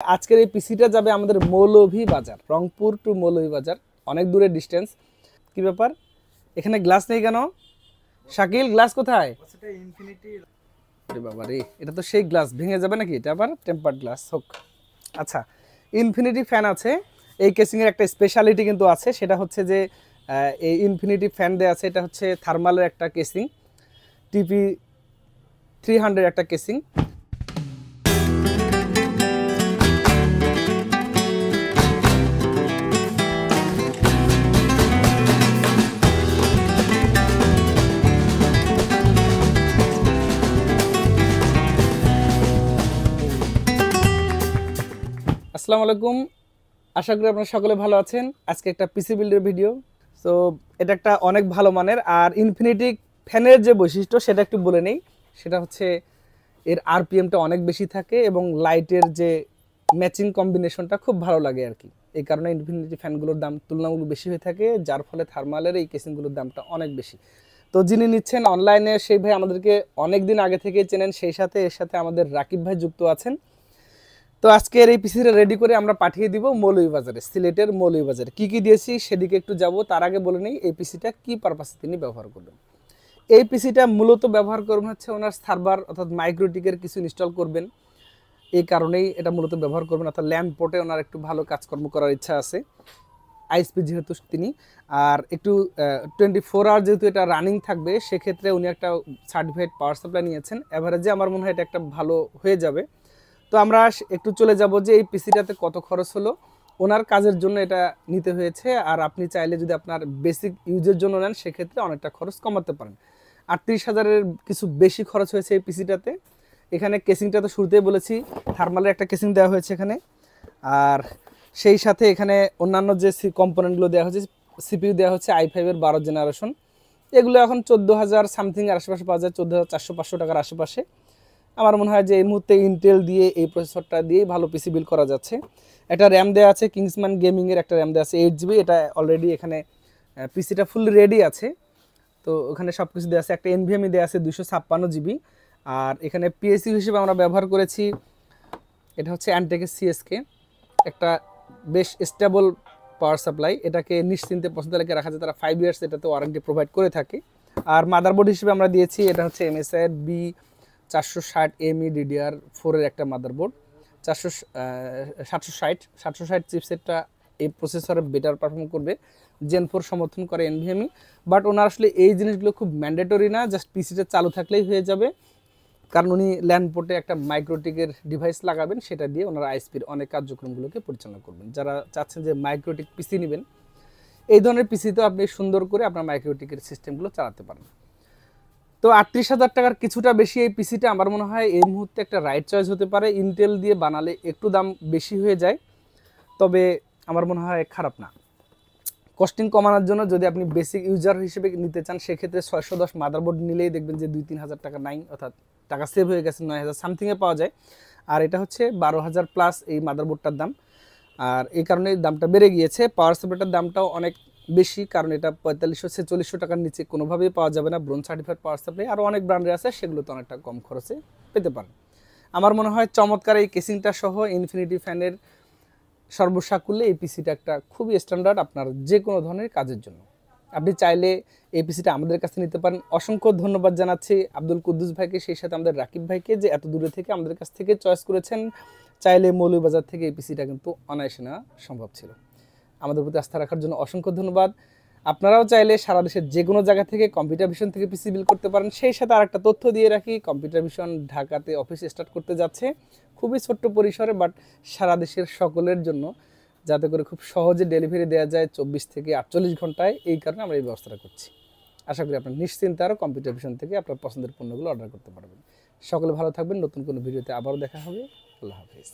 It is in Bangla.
আজকের এই পিসিটা যাবে আমাদের মৌলভীবাজার, রংপুর টু মৌলভীবাজার, অনেক দূরের ডিস্টেন্স। কি ব্যাপার, এখানে গ্লাস নেই কেন? শাকিল, গ্লাস কোথায়? আরে বাবা রে, এটা তো সেই গ্লাস, ভেঙে যাবে নাকি? এটা আবার টেম্পার্ড গ্লাস হোক। আচ্ছা, ইনফিনিটি ফ্যান আছে। এই কেসিংয়ের একটা স্পেশালিটি কিন্তু আছে, সেটা হচ্ছে যে এই ইনফিনিটি ফ্যান দেওয়া আছে। এটা হচ্ছে থার্মালের একটা কেসিং, TP300 একটা কেসিং। আসসালামু আলাইকুম, আশা করি আপনারা সকলে ভালো আছেন। আজকে একটা পিসি বিল্ডের ভিডিও। সো এটা একটা অনেক ভালো মানের, আর ইনফিনিটি ফ্যানের যে বৈশিষ্ট্য সেটা একটু বলে নেই। সেটা হচ্ছে এর আরপিএমটা অনেক বেশি থাকে এবং লাইটের যে ম্যাচিং কম্বিনেশনটা খুব ভালো লাগে আর কি। এই কারণে ইনফিনিটি ফ্যানগুলোর দাম তুলনামূলক বেশি হয়ে থাকে, যার ফলে থার্মালের এই কেসিংগুলোর দামটা অনেক বেশি। তো যিনি নিচ্ছেন অনলাইনে, সেই ভাই আমাদেরকে অনেক দিন আগে থেকে চেনেন, সেই সাথে এর সাথে আমাদের রাকিব ভাই যুক্ত আছেন। তো আজকের এই পিসিটা রেডি করে আমরা পাঠিয়ে দিব মৌলভীবাজারে, সিলেটের মৌলভীবাজারে। কি কি দিয়েছি সেদিকে একটু যাব, তার আগে বলে নেই এই পিসিটা কি পারপাসে তিনি ব্যবহার করবেন। এই পিসিটা মূলত ব্যবহার করবেন হচ্ছে ওনার সার্ভার অর্থাৎ মাইক্রোটিকের কিছু ইনস্টল করবেন, এই কারণেই এটা মূলত ব্যবহার করবেন। অর্থাৎ ল্যান্ড পোর্টে ওনার একটু ভালো কাজকর্ম করার ইচ্ছা আছে, আইএসপি যেহেতু তিনি, আর একটু 24 আওয়ার যেহেতু এটা রানিং থাকবে, সেক্ষেত্রে উনি একটা সার্টিফাইড পাওয়ার সাপ্লাই নিয়েছেন। অ্যাভারেজে আমার মনে হয় এটা একটা ভালো হয়ে যাবে। তো আমরা একটু চলে যাব যে এই পিসিটাতে কত খরচ হলো। ওনার কাজের জন্য এটা নিতে হয়েছে, আর আপনি চাইলে যদি আপনার বেসিক ইউজের জন্য নেন সেক্ষেত্রে অনেকটা খরচ কমাতে পারেন। 38,000-এর কিছু বেশি খরচ হয়েছে এই পিসিটাতে। এখানে কেসিংটা তো শুরুতেই বলেছি, থার্মালের একটা কেসিং দেওয়া হয়েছে এখানে, আর সেই সাথে এখানে অন্যান্য যে কম্পোনেন্টগুলো দেওয়া হয়েছে, সিপিইউ দেওয়া হচ্ছে i5-এর 12 জেনারেশন। এগুলো এখন 14,000 সামথিং এর আশেপাশে পাওয়া যায়, 14,400-500 টাকার আশেপাশে। আমার মনে হয় যে এই মুহূর্তে ইন্টেল দিয়ে এই প্রসেসরটা দিয়েই ভালো পিসি বিল্ড করা যাচ্ছে। একটা র্যাম দেওয়া আছে, কিংসম্যান গেমিংয়ের একটা র্যাম দেওয়া আছে 8GB। এটা অলরেডি এখানে পিসিটা ফুললি রেডি আছে, তো ওখানে সব কিছু দেওয়া আছে। একটা এনভিএমই দেওয়া আছে 256GB। আর এখানে পিএসইউ হিসেবে আমরা ব্যবহার করেছি, এটা হচ্ছে অ্যান্টেকের সিএসকে, একটা বেশ স্টেবল পাওয়ার সাপ্লাই। এটাকে নিশ্চিন্তে পছন্দ লেগে রাখা যায়, তারা 5 ইয়ার্স এটাতে ওয়ারেন্টি প্রোভাইড করে থাকে। আর মাদারবোর্ড হিসেবে আমরা দিয়েছি, এটা হচ্ছে MSI B460ME DDR4-এর একটা মাদারবোর্ড। 760 চিপসেটটা এই প্রসেসরে বেটার পারফর্ম করবে, Gen 4 সমর্থন করে NVMe। বাট ওনার আসলে এই জিনিসগুলো খুব ম্যান্ডেটরি না, জাস্ট পিসিটা চালু থাকলেই হয়ে যাবে, কারণ উনি ল্যান্ড পোর্টে একটা মাইক্রোটিকের ডিভাইস লাগাবেন, সেটা দিয়ে ওনার আইএসপির অনেক কার্যক্রমগুলোকে পরিচালনা করবেন। যারা চাচ্ছেন যে মাইক্রোটিক পিসি নেবেন, এই ধরনের পিসিতেও আপনি সুন্দর করে আপনার মাইক্রোটিকের সিস্টেমগুলো চালাতে পারেন। তো 38,000 টাকার কিছুটা বেশি এই পিসিটা আমার মনে হয় এই মুহূর্তে একটা রাইট চয়েস হতে পারে। ইন্টেল দিয়ে বানালে একটু দাম বেশি হয়ে যায়, তবে আমার মনে হয় খারাপ না। কস্টিং কমানোর জন্য যদি আপনি বেসিক ইউজার হিসেবে নিতে চান, সেক্ষেত্রে 610 মাদারবোর্ড নিলেই দেখবেন যে 2-3 হাজার টাকা নাই, অর্থাৎ টাকা সেভ হয়ে গেছে, 9,000 সামথিংয়ে পাওয়া যায়। আর এটা হচ্ছে 12,000 প্লাস এই মাদারবোর্ডটার দাম, আর এই কারণে দামটা বেড়ে গিয়েছে। পাওয়ার সাপ্লাইটার দামটাও অনেক বেশি, কারণ এটা 4500-4600 টাকার নিচে কোনোভাবেই পাওয়া যাবে না। ব্রোঞ্জ সার্টিফাইড পাওয়ার সাপ্লাই আরও অনেক ব্র্যান্ডে আছে, সেগুলোতে অনেকটা কম খরচে পেতে পারেন। আমার মনে হয় চমৎকার এই কেসিংটা সহ ইনফিনিটি ফ্যানের সর্বসাকুল্যে এই পিসিটা একটা খুবই স্ট্যান্ডার্ড আপনার যে কোনো ধরনের কাজের জন্য। আপনি চাইলে এই পিসিটা আমাদের কাছে নিতে পারেন। অসংখ্য ধন্যবাদ জানাচ্ছি আব্দুল কুদ্দুস ভাইকে, সেই সাথে আমাদের রাকিব ভাইকে, যে এত দূরে থেকে আমাদের কাছ থেকে চয়েস করেছেন। চাইলে মৌলভীবাজার থেকে এই পিসিটা কিন্তু অনায়াসে নেওয়া সম্ভব ছিল। আমাদের প্রতি আস্থা রাখার জন্য অসংখ্য ধন্যবাদ। আপনারাও চাইলে সারা দেশের যে কোনো জায়গা থেকে কম্পিউটার ভিশন থেকে পিসি বিল করতে পারেন। সেই সাথে আরেকটা তথ্য দিয়ে রাখি, কম্পিউটার ভিশন ঢাকাতে অফিস স্টার্ট করতে যাচ্ছে, খুবই ছোট্ট পরিসরে, বাট সারা দেশের সকলের জন্য, যাতে করে খুব সহজে ডেলিভারি দেওয়া যায় 24 থেকে 48 ঘন্টায়। এই কারণে আমরা এই ব্যবস্থাটা করছি। আশা করি আপনার নিশ্চিন্তে আরও কম্পিউটার ভিশন থেকে আপনার পছন্দের পণ্যগুলো অর্ডার করতে পারবেন। সকলে ভালো থাকবেন, নতুন কোনো ভিডিওতে আবারও দেখা হবে। আল্লাহ হাফিজ।